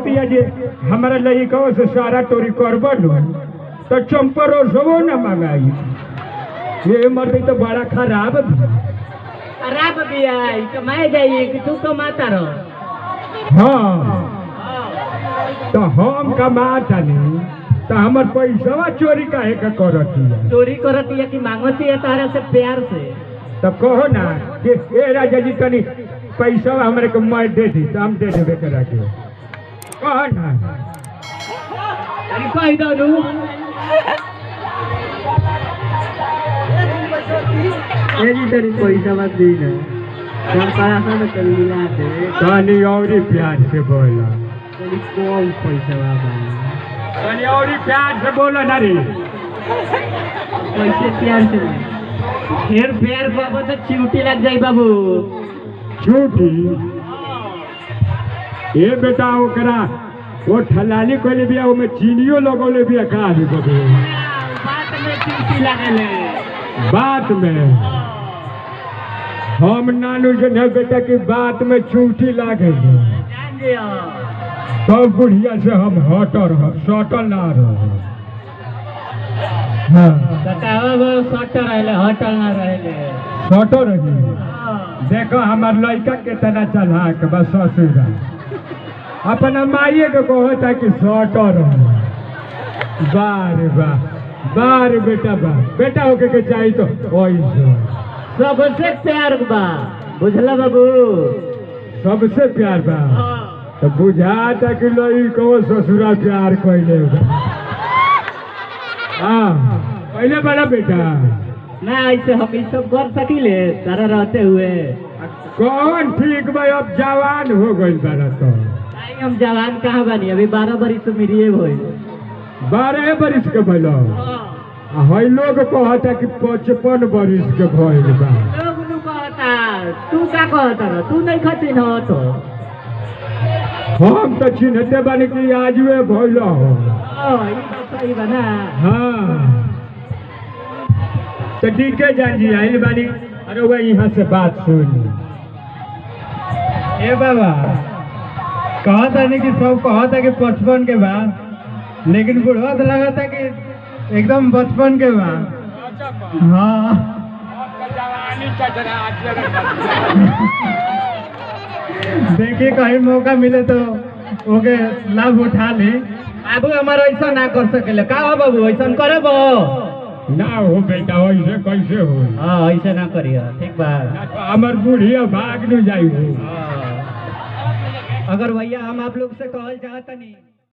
कहती है जे हमारा लड़का से सारा टोरी करब तो चंपर सबो न मंगाई। ये मर्द तो बड़ा खराब खराब भी है, कमाए जाइए कि तू कमाता रहो। हाँ तो हम कमाता नहीं तो हमार पैसा चोरी काहे का करती है? चोरी करती है कि मांगती है तारा से प्यार से? तो कहो ना कि ए राजा जी तनी पैसा हमारे को मैं दे दी तो हम दे देवे करा के। कहो ना कह दो तेरी पैसा मत दी ना, तनी और प्यार से बोला, कौन पैसा तनी और प्यार से बोला ना रे। पैसे प्यार से फिर प्यार बाबा तो चिमटी लग जाए बाबू। झूठी ये बेटा ओकरा वो ठलाली कोले बिया में चीनियो लगोले बिया का भी बबे बात में चिमटी लगले बात में हम नानू जने बेटा की बात में चूटी लागे जान दियो तब बुढ़िया से हम हटर सटल ना रह। हाँ बताओ वो सटर रहले हटल ना रहले सटल रही। देखो हमार लड़का कितना चलाक बस ससुरा अपना माइये के कहता कि सटर बार बार बेटा बेटा होके के चाहिए तो सबसे प्यार बा बुझला बाबू, सबसे प्यार बा। तो बुझाता कि लड़को ससुरा प्यार कैले पहले बड़ा बेटा ना ऐसे हम ये सब कर सकीले तारा रहते हुए। कौन ठीक भाई अब जवान हो गई बारा तो हम जवान कहाँ बनी, अभी 12 बरिस मेरी भइल। 12 बरिस के भइल हई लोग कहता कि 55 बरिस के भइल बा। लोग नु कहता तू का कहता ना, तू नहीं खचिन हो तो हम तो चिन्हते बानी कि आजुए भइल हो। ई तो सही बना। हाँ तो ठीक है जान जी आइल बानी। अरे वह यहाँ से बात सुन ए बाबा कहता नहीं कि सब कहता कि 55 के बाद, लेकिन बुढ़वा तो लगा था कि एकदम 55 के बाद। हाँ देखिए कहीं मौका मिले तो ओके लाभ उठा ले। बाबू हमारा ऐसा ना कर सकेले का हो बाबू, ऐसा करे बो ना हो बेटा ऐसे कैसे हो। हाँ ऐसे ना करिए ठीक बा, हमार बुढ़िया भाग न जाई हो। अगर भैया हम आप लोग से कहल चाहता नहीं।